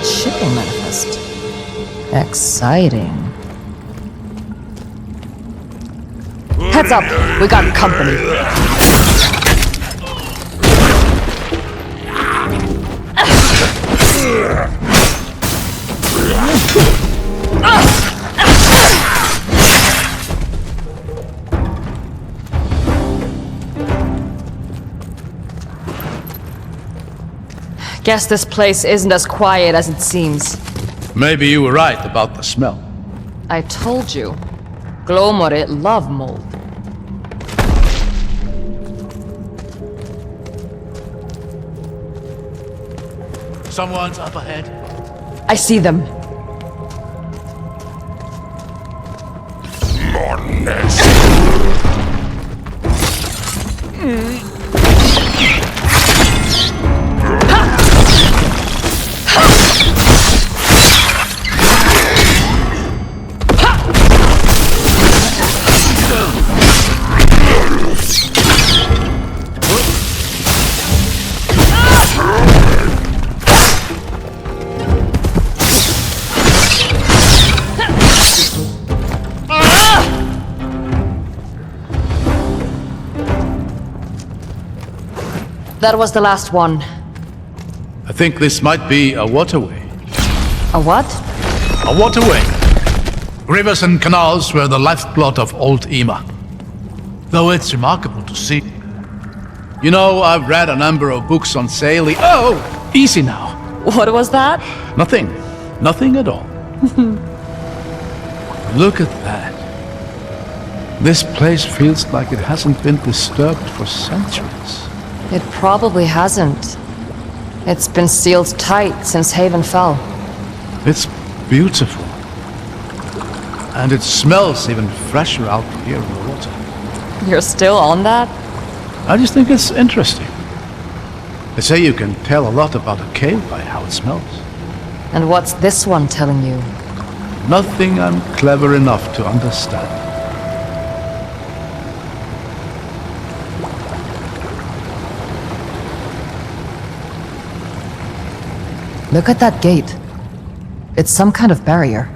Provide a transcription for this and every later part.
old shipping manifest. Exciting. Heads up! We got company. Guess this place isn't as quiet as it seems. Maybe you were right about the smell. I told you. Glomore love mold. Someone's up ahead. I see them. That was the last one. I think this might be a waterway. A what? A waterway. Rivers and canals were the lifeblood of old Ema. Though it's remarkable to see. You know, I've read a number of books on sailing. Oh, easy now. What was that? Nothing. Nothing at all. Look at that. This place feels like it hasn't been disturbed for centuries. It probably hasn't. It's been sealed tight since Haven fell. It's beautiful. And it smells even fresher out here in the water. You're still on that? I just think it's interesting. They say you can tell a lot about a cave by how it smells. And what's this one telling you? Nothing I'm clever enough to understand. Look at that gate. It's some kind of barrier.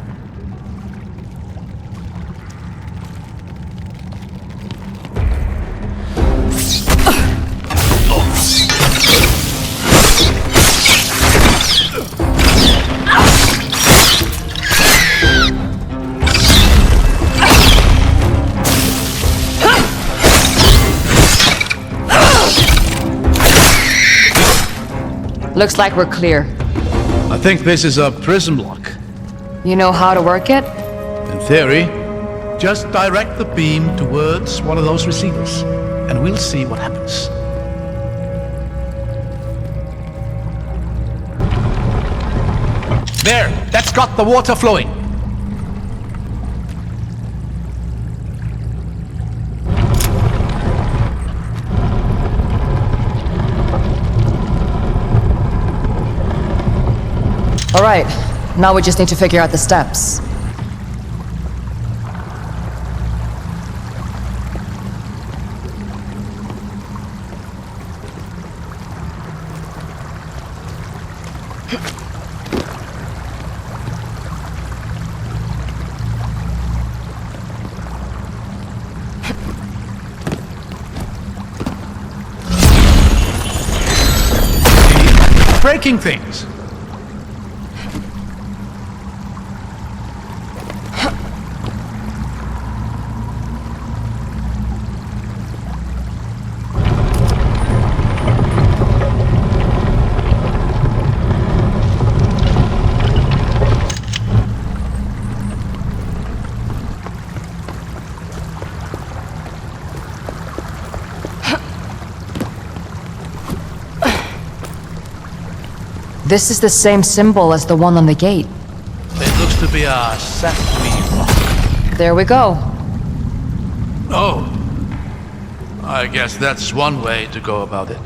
Looks like we're clear. I think this is a prism lock. You know how to work it? In theory, just direct the beam towards one of those receivers, and we'll see what happens. There! That's got the water flowing! All right, now we just need to figure out the steps. Breaking things! This is the same symbol as the one on the gate. It looks to be a sesame rock. There we go. Oh. I guess that's one way to go about it.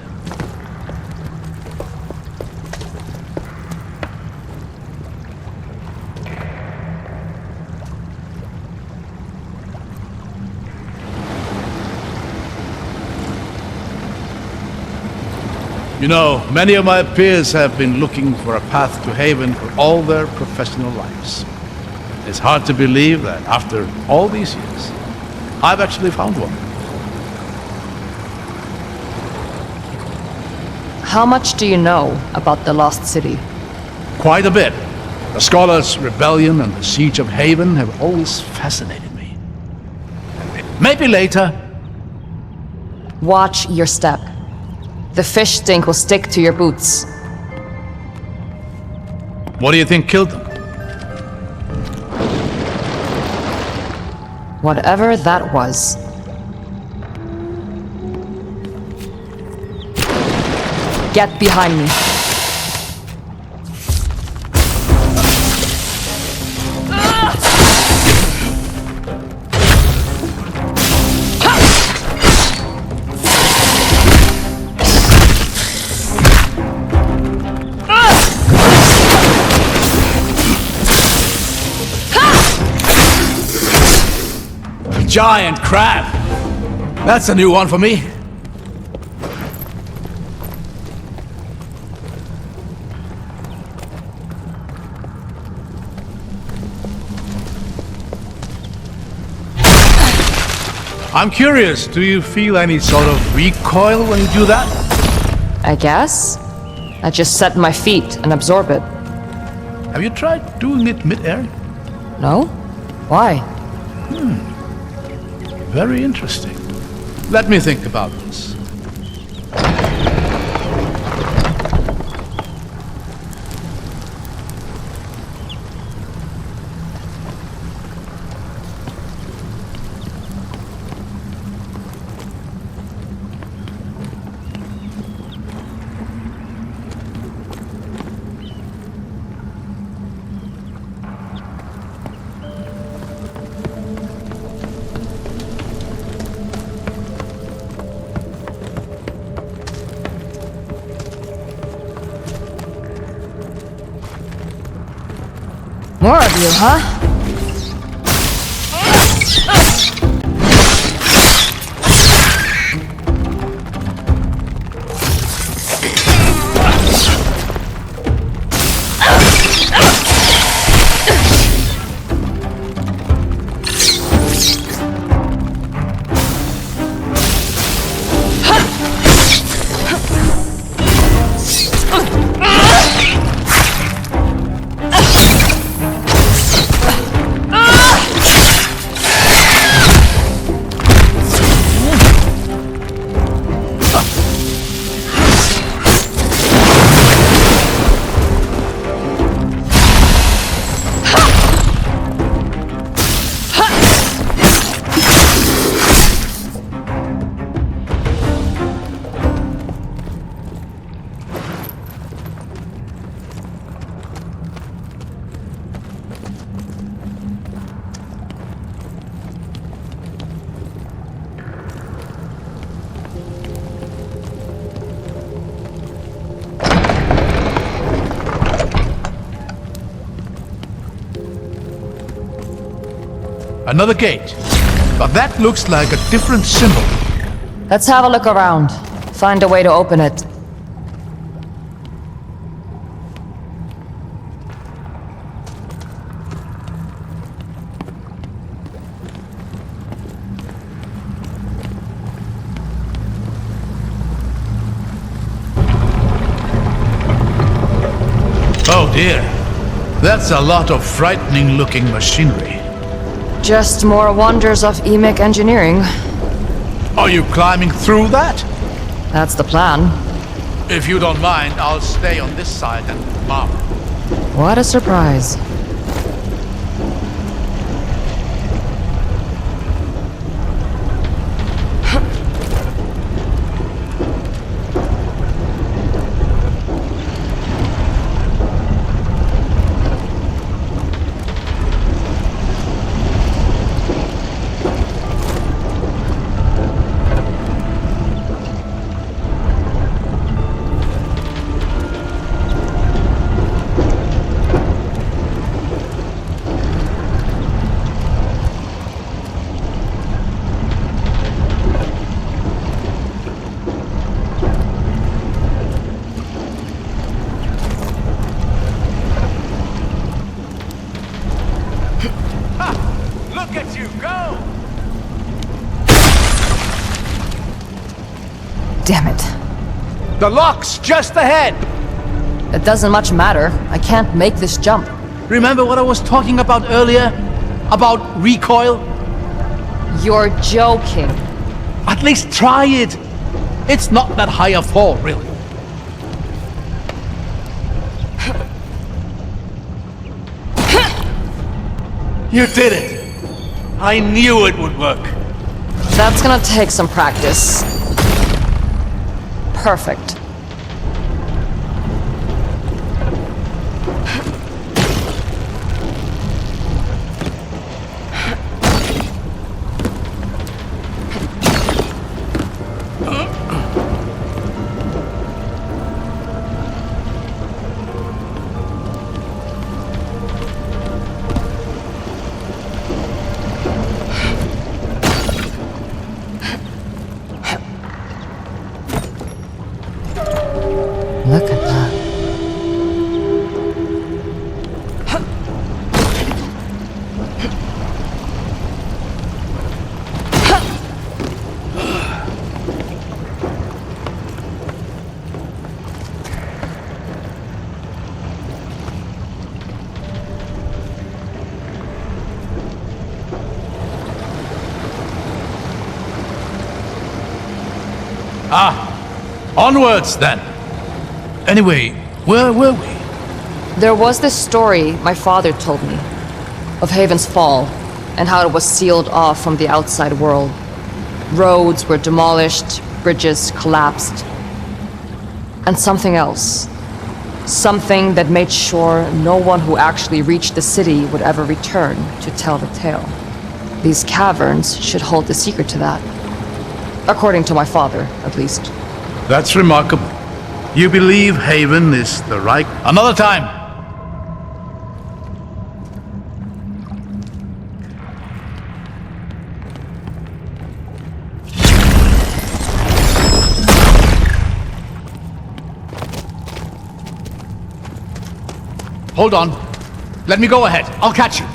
You know, many of my peers have been looking for a path to Haven for all their professional lives. It's hard to believe that after all these years, I've actually found one. How much do you know about the Lost City? Quite a bit. The Scholars' Rebellion and the Siege of Haven have always fascinated me. Maybe later. Watch your step. The fish stink will stick to your boots. What do you think killed them? Whatever that was. Get behind me. Giant crab! That's a new one for me. I'm curious, do you feel any sort of recoil when you do that? I guess. I just set my feet and absorb it. Have you tried doing it mid-air? No? Why? Very interesting. Let me think about this. More of you, huh? Another gate. But that looks like a different symbol. Let's have a look around. Find a way to open it. Oh dear. That's a lot of frightening looking machinery. Just more wonders of EMIC engineering. Are you climbing through that? That's the plan. If you don't mind, I'll stay on this side and mark. What a surprise. Look at you, go! Damn it. The lock's just ahead! It doesn't much matter. I can't make this jump. Remember what I was talking about earlier? About recoil? You're joking. At least try it. It's not that high a fall, really. You did it! I knew it would work. That's gonna take some practice. Perfect. Look at that. Onwards, then. Anyway, where were we? There was this story my father told me of Haven's fall and how it was sealed off from the outside world. Roads were demolished, bridges collapsed, and something else. Something that made sure no one who actually reached the city would ever return to tell the tale. These caverns should hold the secret to that. According to my father, at least. That's remarkable. You believe Haven is the right... Another time! Hold on. Let me go ahead. I'll catch you.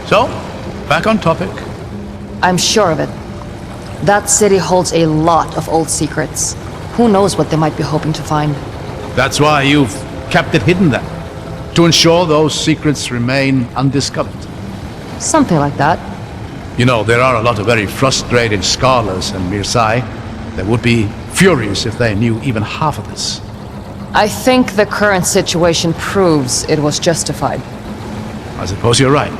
So, back on topic. I'm sure of it. That city holds a lot of old secrets. Who knows what they might be hoping to find? That's why you've kept it hidden then. To ensure those secrets remain undiscovered. Something like that. You know, there are a lot of very frustrated scholars in Mirsai that would be furious if they knew even half of this. I think the current situation proves it was justified. I suppose you're right.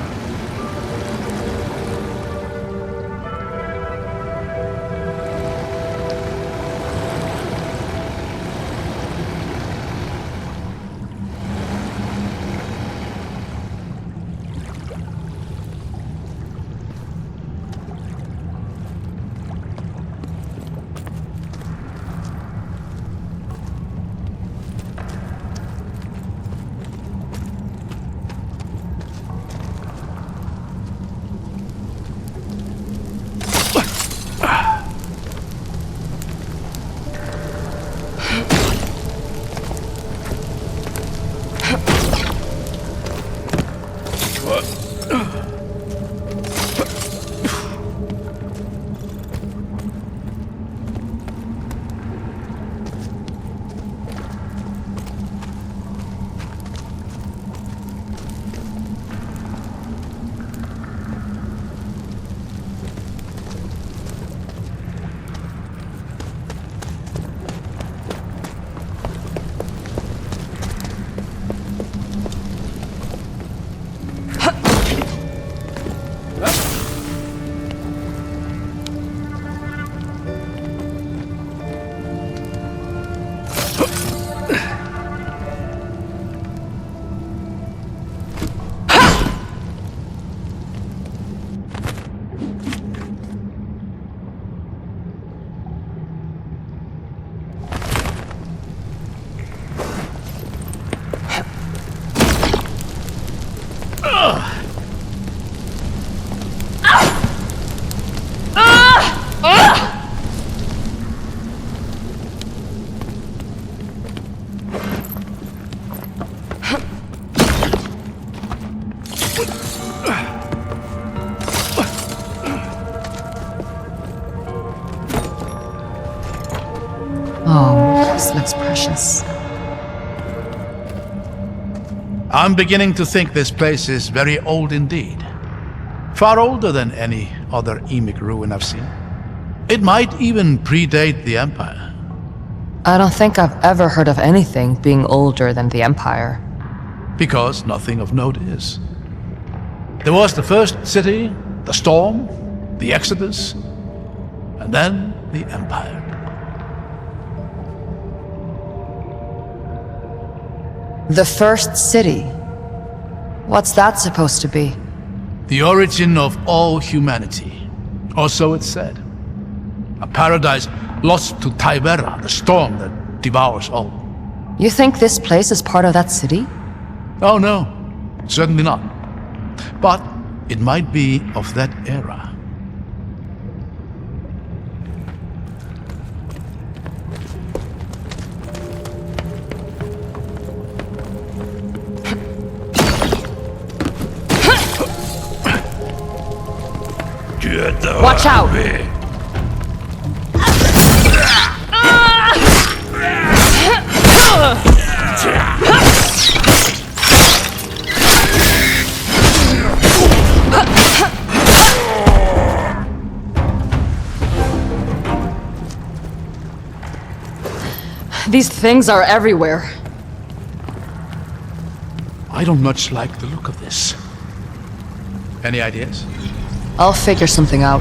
Oh, this looks precious. I'm beginning to think this place is very old indeed. Far older than any other Emic ruin I've seen. It might even predate the Empire. I don't think I've ever heard of anything being older than the Empire. Because nothing of note is. There was the first city, the storm, the Exodus, and then the Empire. The first city? What's that supposed to be? The origin of all humanity, or so it's said. A paradise lost to Tibera, the storm that devours all. You think this place is part of that city? Oh no, certainly not. But it might be of that era. Watch out! These things are everywhere. I don't much like the look of this. Any ideas? I'll figure something out.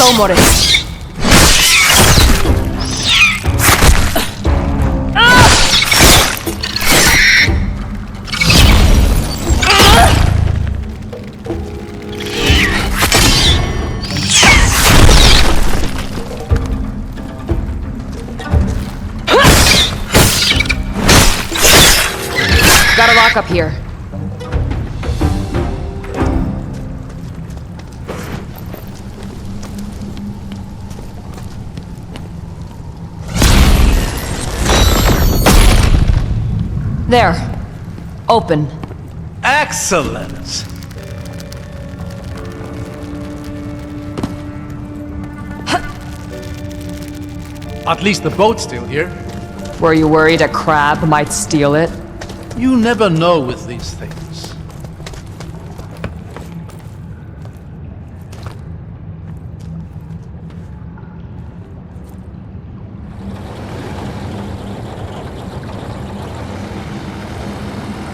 go, Moritz. Got a lock up here. There. Open. Excellent! At least the boat's still here. Were you worried a crab might steal it? You never know with these things.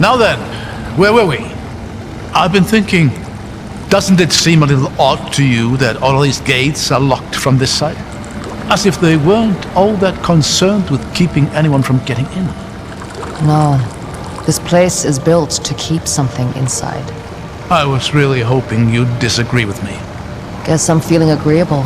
Now then, where were we? I've been thinking, doesn't it seem a little odd to you that all these gates are locked from this side? As if they weren't all that concerned with keeping anyone from getting in. No. This place is built to keep something inside. I was really hoping you'd disagree with me. Guess I'm feeling agreeable.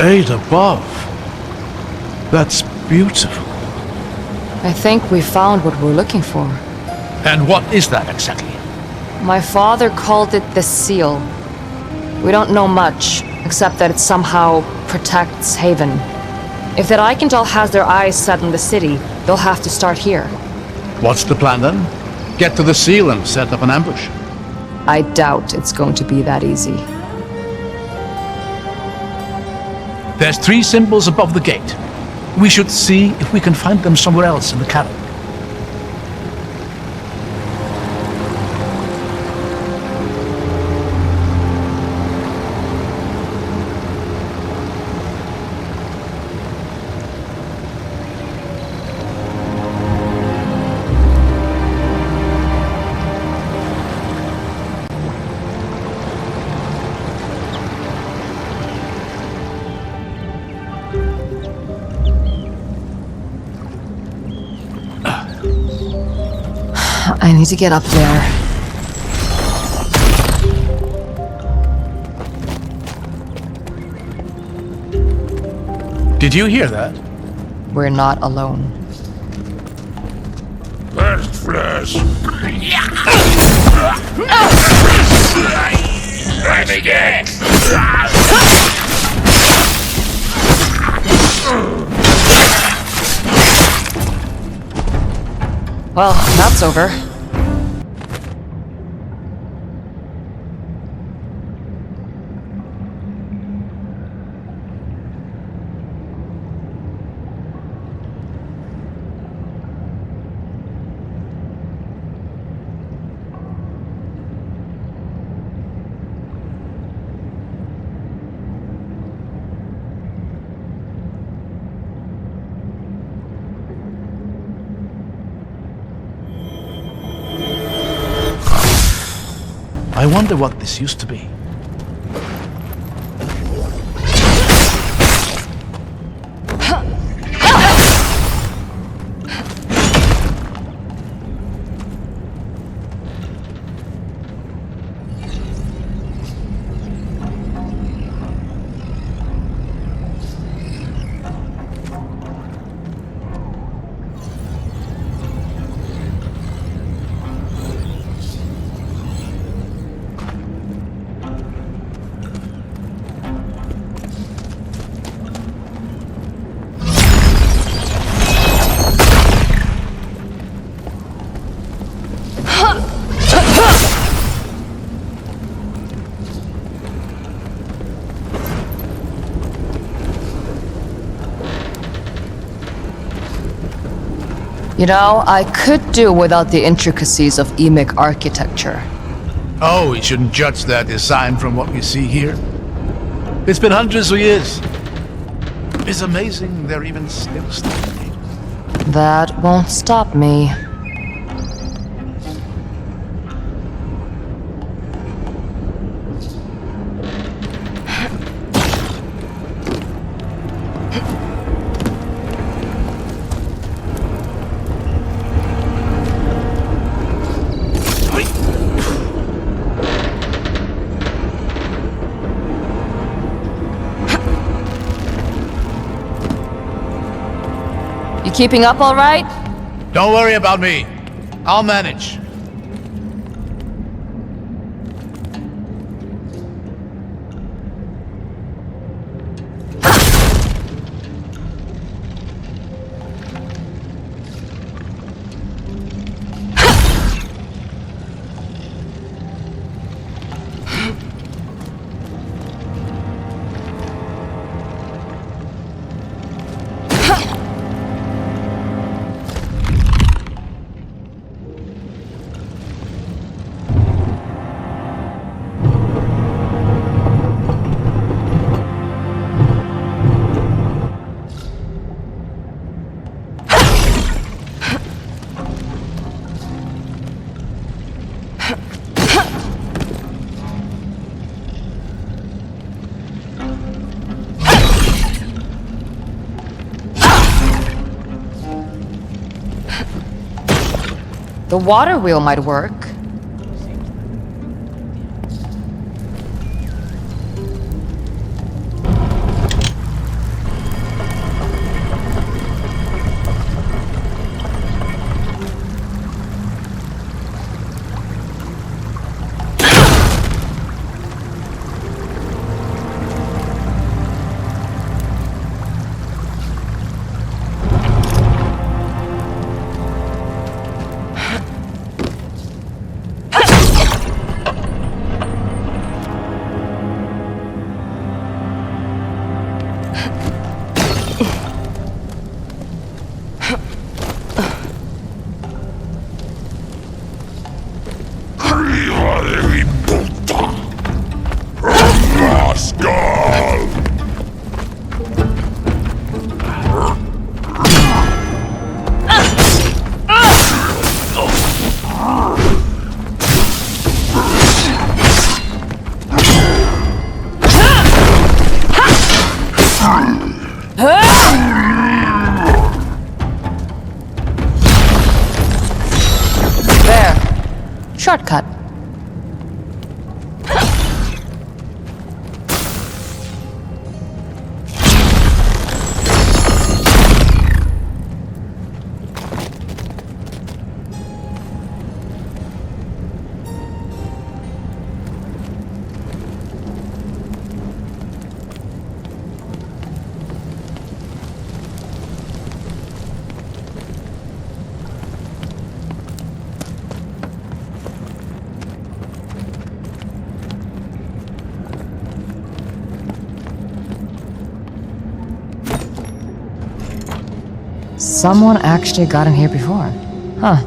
Eight above. That's beautiful. I think we found what we're looking for. And what is that exactly? My father called it the Seal. We don't know much, except that it somehow protects Haven. If that Eichenthal has their eyes set on the city, they'll have to start here. What's the plan then? Get to the seal and set up an ambush. I doubt it's going to be that easy. There's 3 symbols above the gate. We should see if we can find them somewhere else in the cabin. I need to get up there. Did you hear that? We're not alone. First flash. Let me get. Well, that's over. I wonder what this used to be. You know, I could do without the intricacies of Emic architecture. Oh, we shouldn't judge their design from what we see here. It's been hundreds of years. It's amazing they're even still standing. That won't stop me. You keeping up all right? Don't worry about me. I'll manage. The water wheel might work. Arriva de mi puta! Rascal! There. Shortcut. Someone actually got in here before. Huh.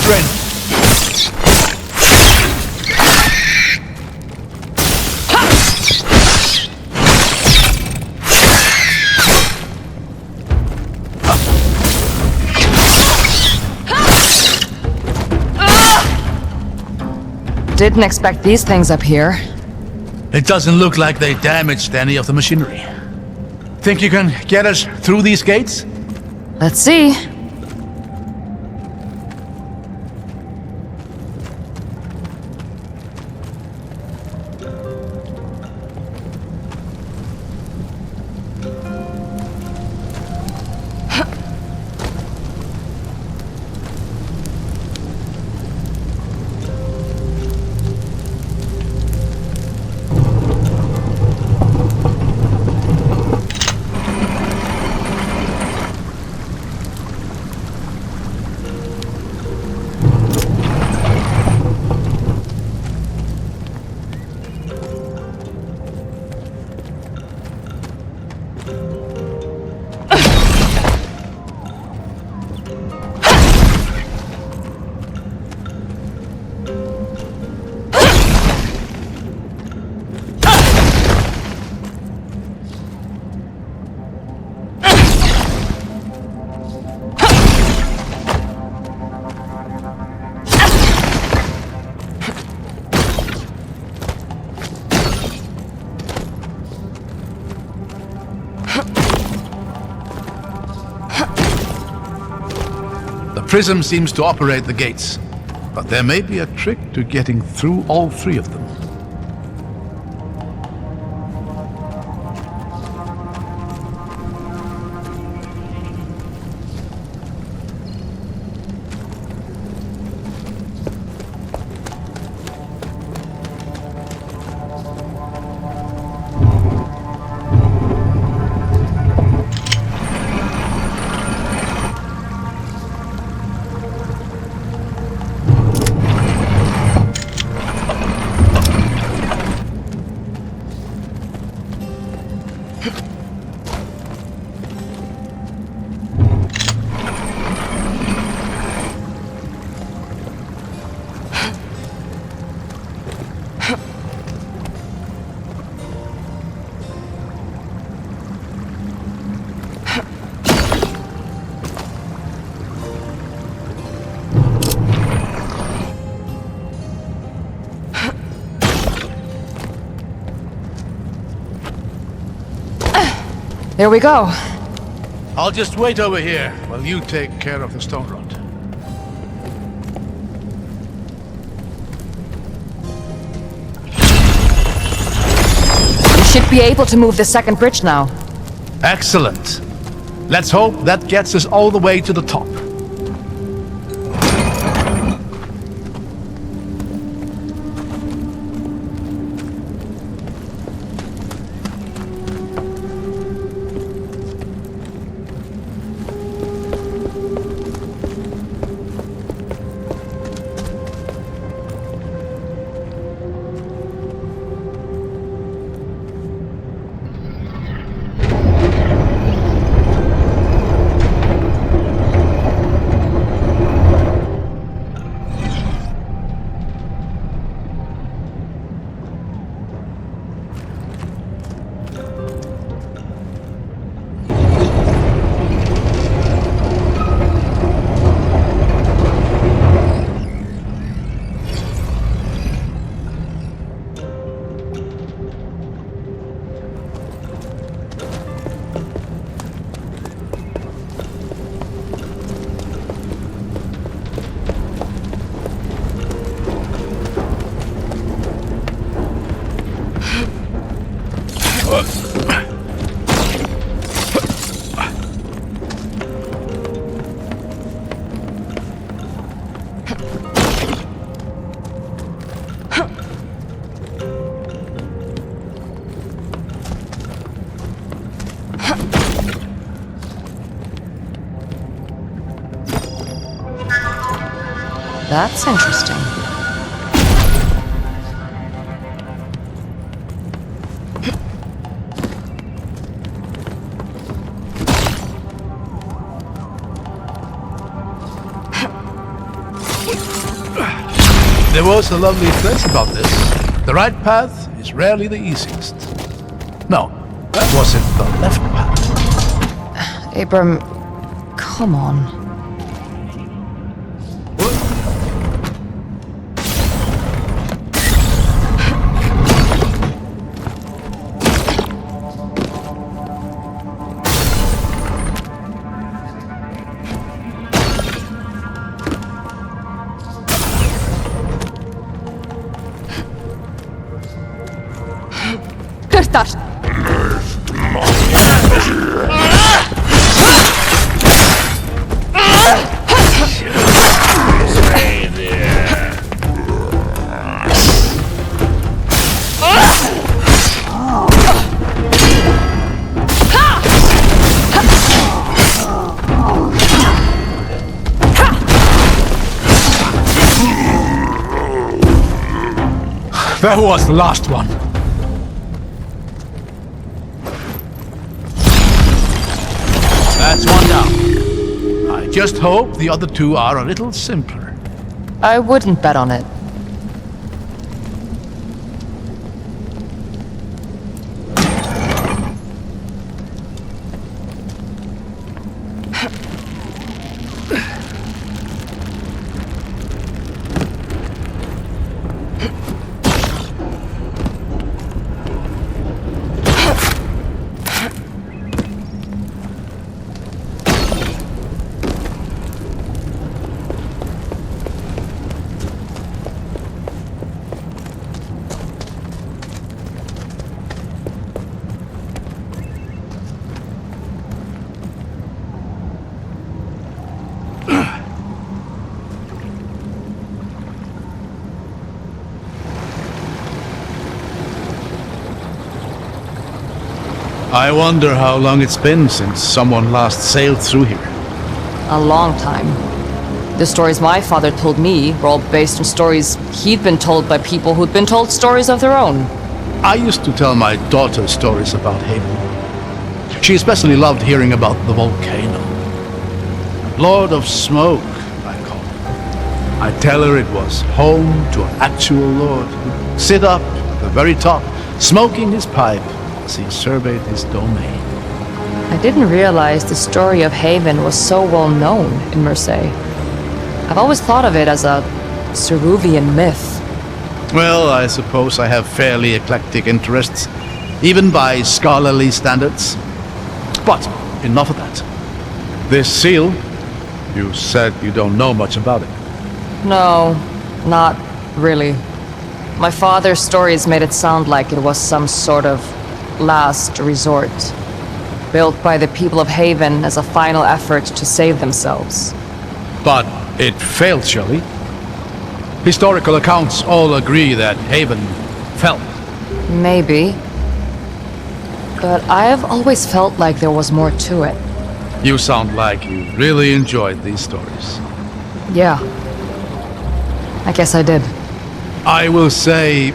restrained. Didn't expect these things up here. It doesn't look like they damaged any of the machinery. Think you can get us through these gates? Let's see. The prism seems to operate the gates, but there may be a trick to getting through all three of them. Here we go. I'll just wait over here while you take care of the stone rod. We should be able to move the second bridge now. Excellent. Let's hope that gets us all the way to the top. That's interesting. There was a lovely phrase about this. The right path is rarely the easiest. No, that wasn't the left path. Abram, come on. Kırtar! That was the last one. That's one down. I just hope the other two are a little simpler. I wouldn't bet on it. I wonder how long it's been since someone last sailed through here. A long time. The stories my father told me were all based on stories he'd been told by people who'd been told stories of their own. I used to tell my daughter stories about Haven. She especially loved hearing about the volcano. Lord of Smoke, I call it. I tell her it was home to an actual lord who'd sit up at the very top, smoking his pipe as he surveyed his domain. I didn't realize the story of Haven was so well known in Marseille. I've always thought of it as a Ceruvian myth. Well, I suppose I have fairly eclectic interests, even by scholarly standards. But enough of that. This seal, you said you don't know much about it. No, not really. My father's stories made it sound like it was some sort of last resort, built by the people of Haven as a final effort to save themselves. But it failed, surely? Historical accounts all agree that Haven fell. Maybe. But I've always felt like there was more to it. You sound like you really enjoyed these stories. Yeah. I guess I did. I will say,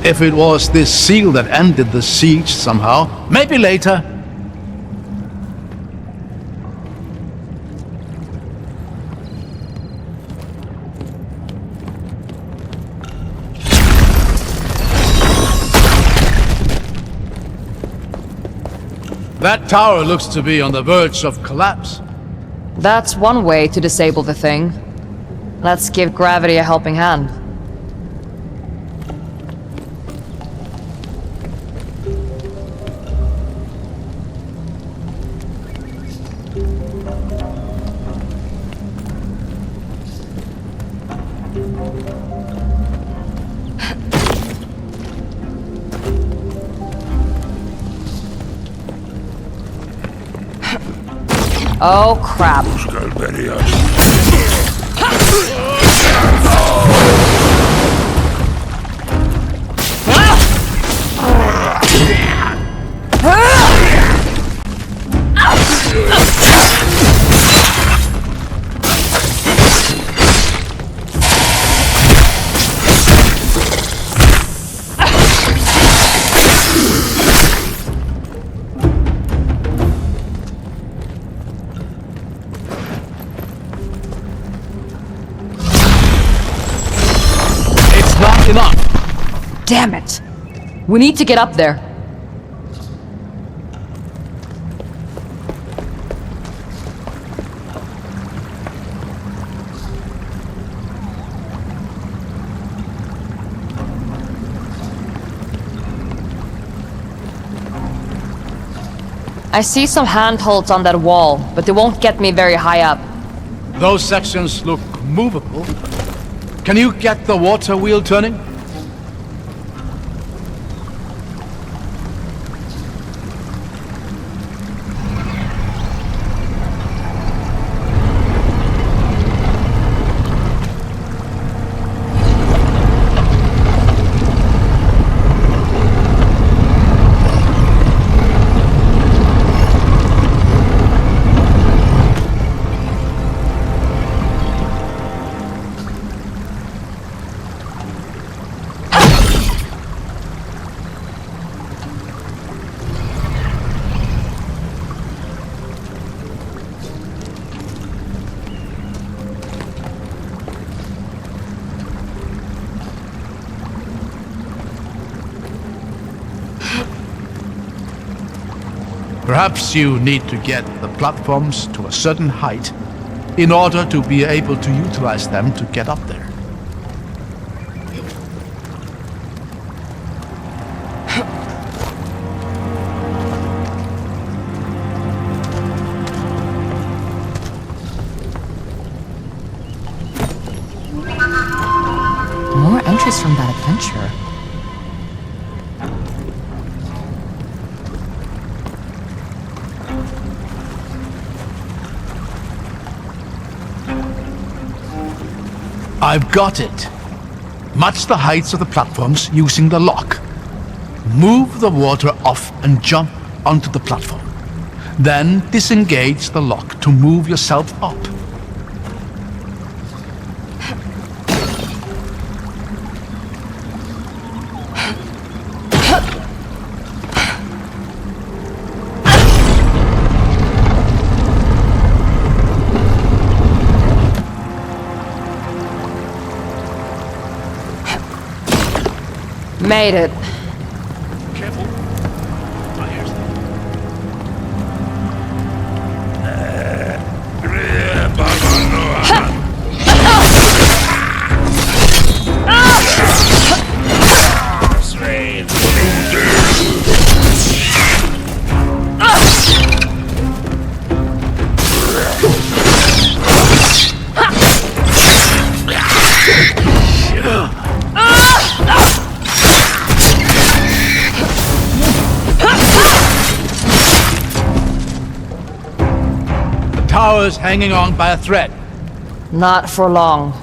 if it was this seal that ended the siege somehow, maybe later. That tower looks to be on the verge of collapse. That's one way to disable the thing. Let's give gravity a helping hand. Oh, crap. enough. Damn it! We need to get up there. I see some handholds on that wall, but they won't get me very high up. Those sections look movable. Can you get the water wheel turning? Perhaps you need to get the platforms to a certain height in order to be able to utilize them to get up there. More entries from that adventure. I've got it. Match the heights of the platforms using the lock. Move the water off and jump onto the platform. Then disengage the lock to move yourself up. Made it. Careful. My ears. Tower's hanging on by a thread. Not for long.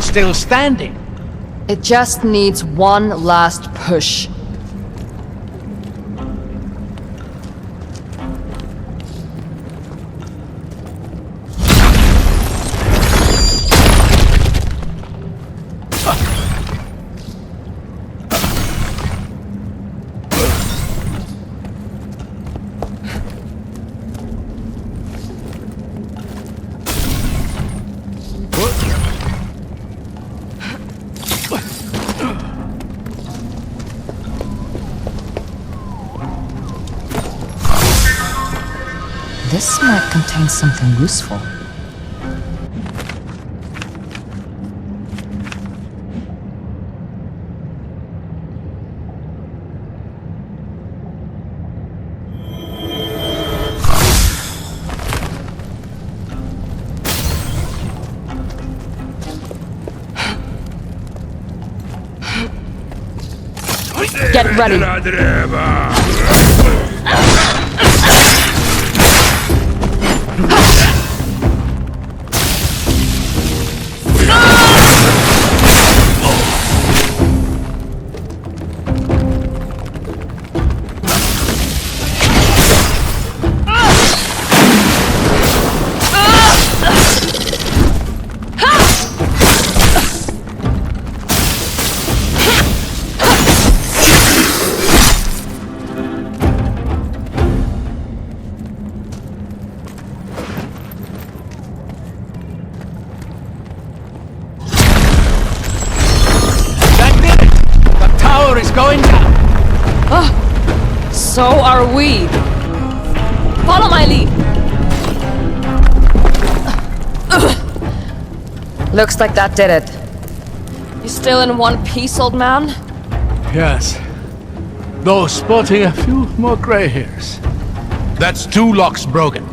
Still standing. It just needs one last push. This might contain something useful. Get ready. going down. So are we. Follow my lead. Looks like that did it. You still in one piece, old man? Yes. Though sporting a few more gray hairs. That's 2 locks broken.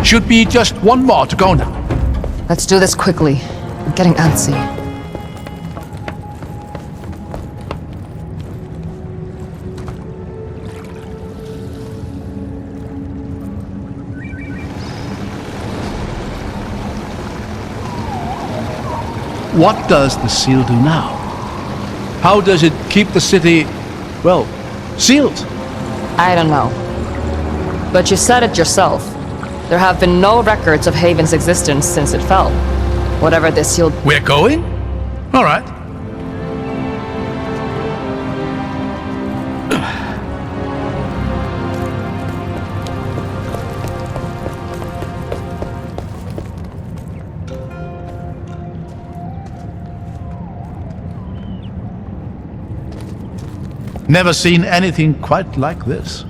Should be just 1 more to go now. Let's do this quickly. I'm getting antsy. What does the seal do now? How does it keep the city, well, sealed? I don't know. But you said it yourself. There have been no records of Haven's existence since it fell. Whatever this sealed... We're going? All right. Never seen anything quite like this.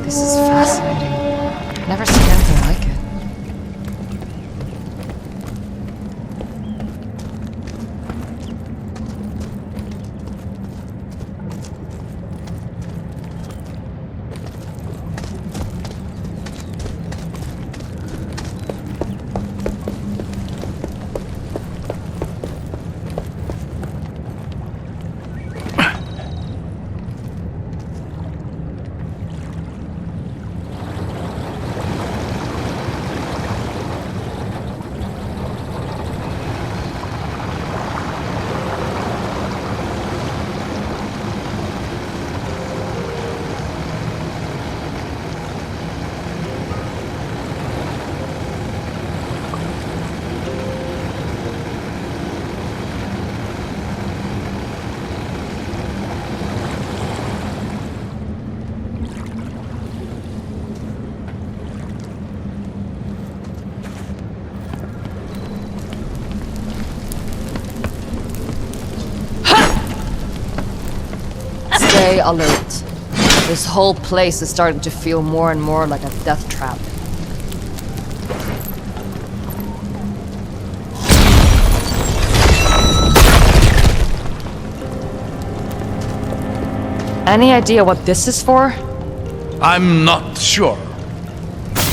This is fascinating. Never seen anything like it. Stay alert. This whole place is starting to feel more and more like a death trap. Any idea what this is for? I'm not sure.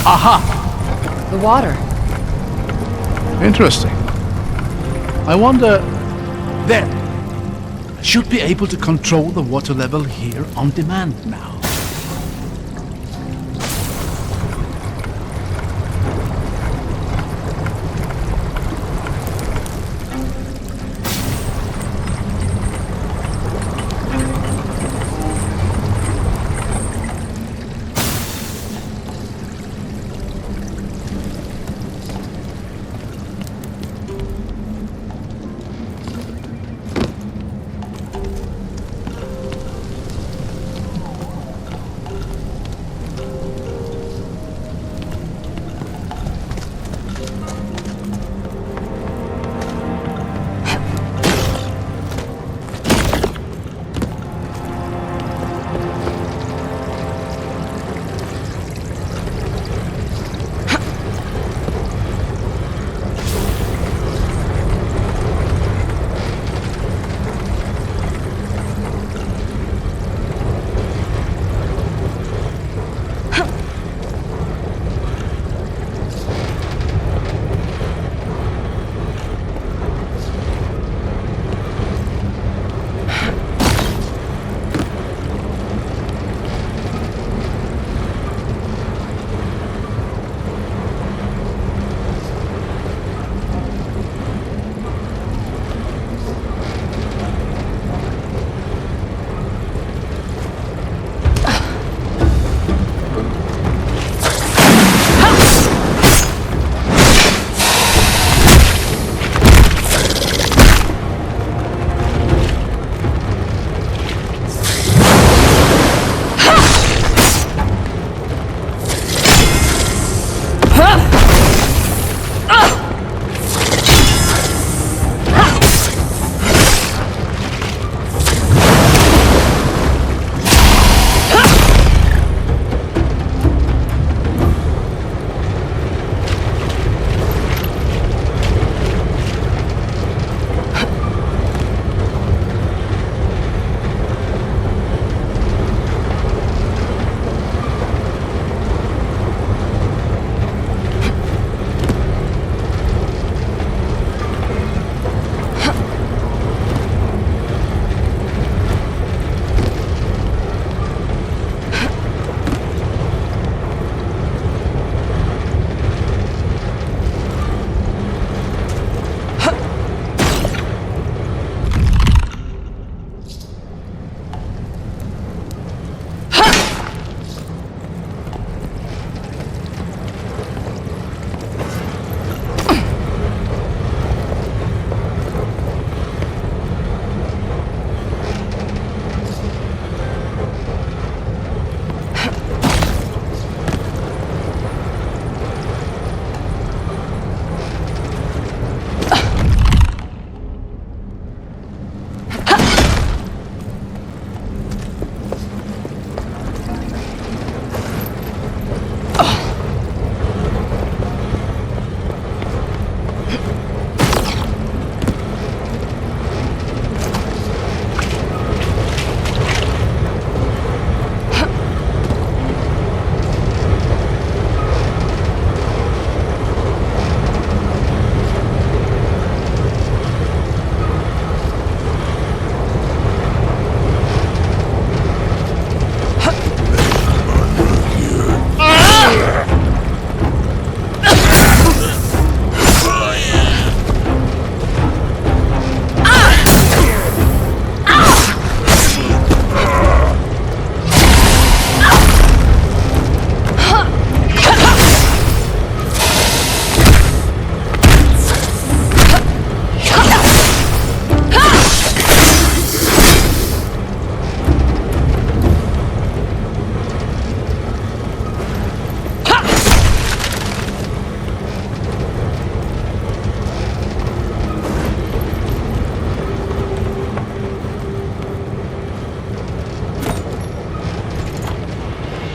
Aha! The water. Interesting. I wonder... There. I should be able to control the water level here on demand now.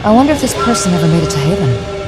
I wonder if this person ever made it to Haven.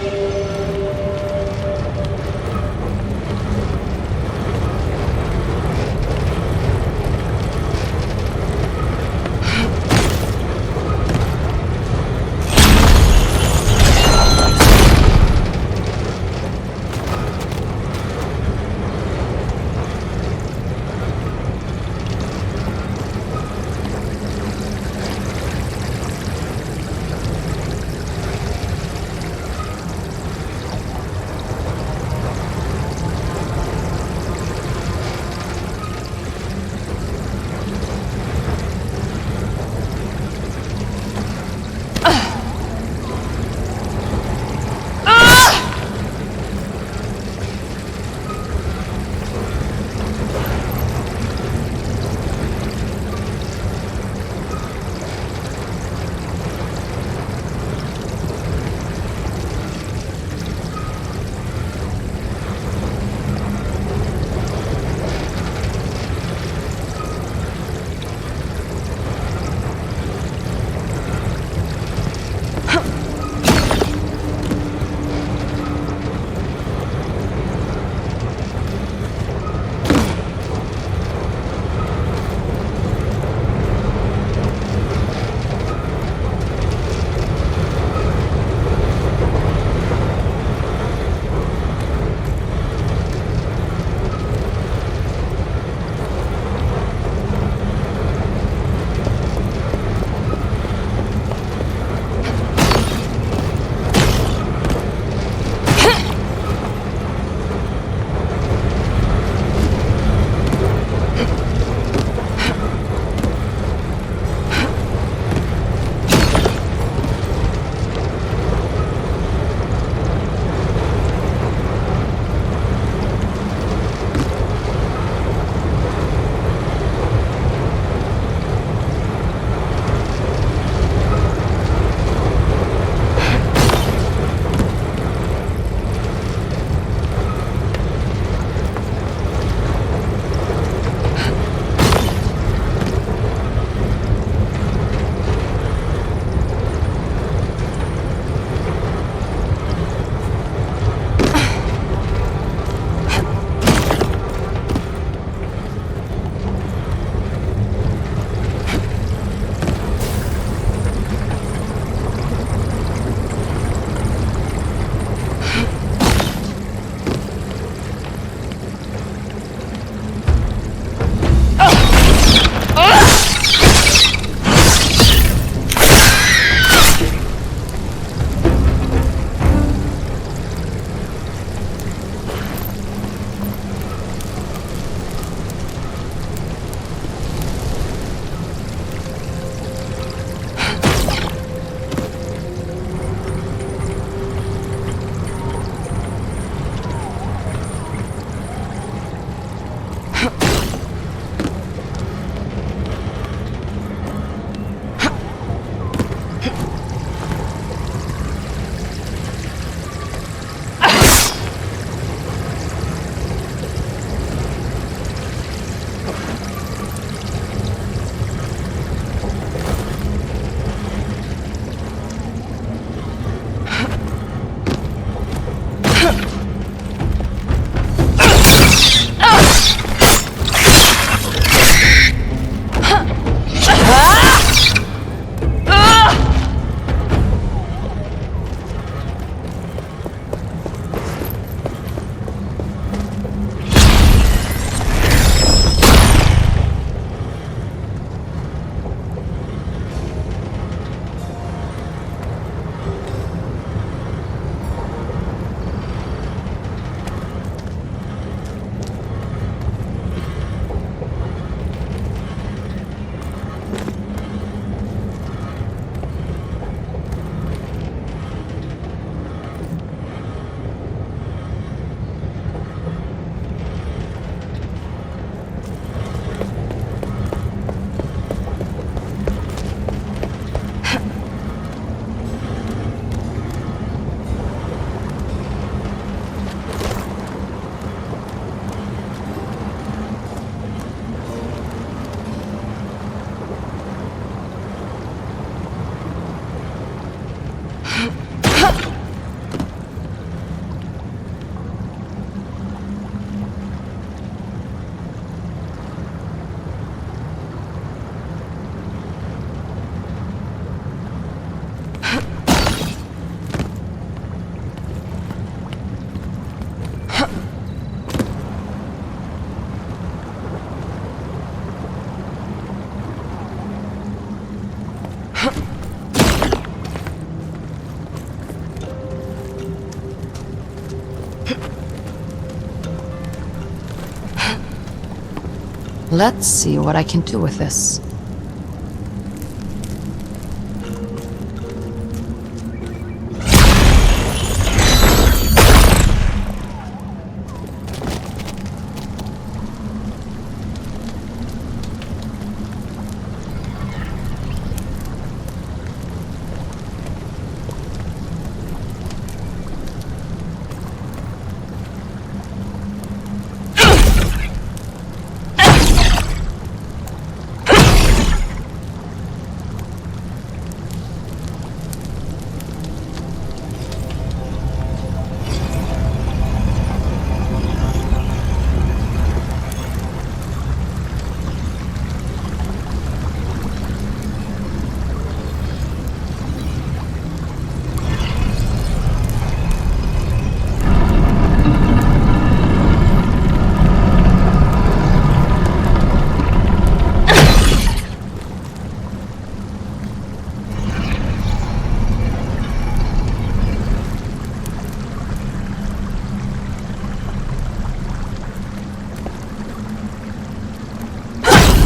Let's see what I can do with this.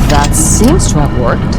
That seems to have worked.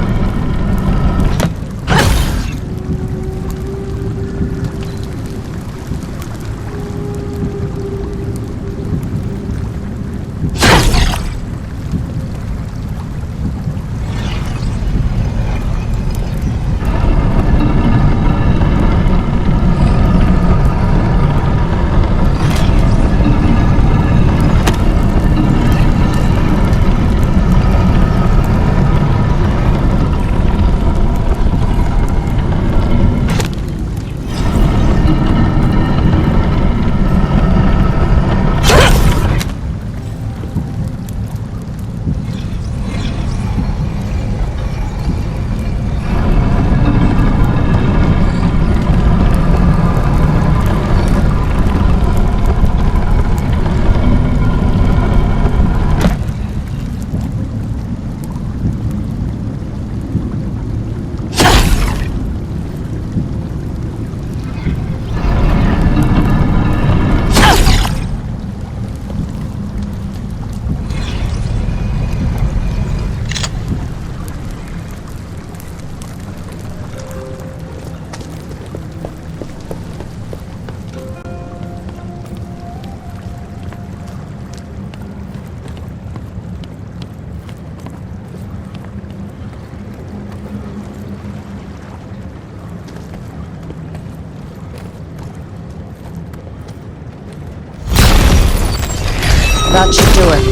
That should do it.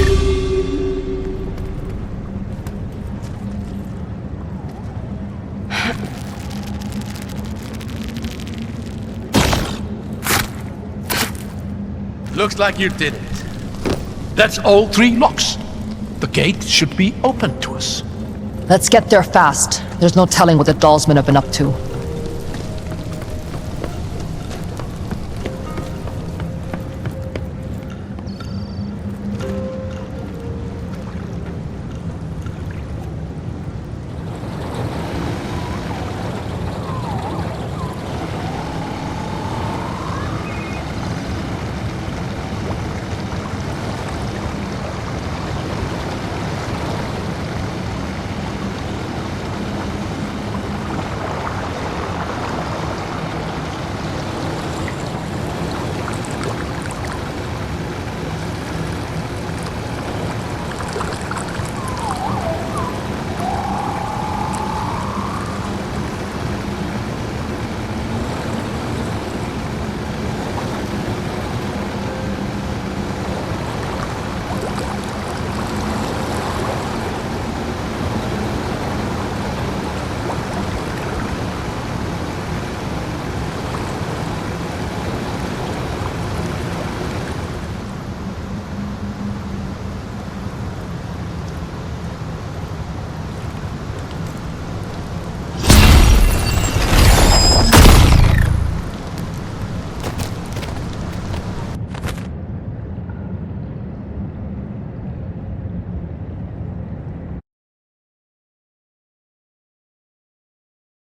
Looks like you did it. That's all 3 locks. The gate should be open to us. Let's get there fast. There's no telling what the Dalsmen have been up to.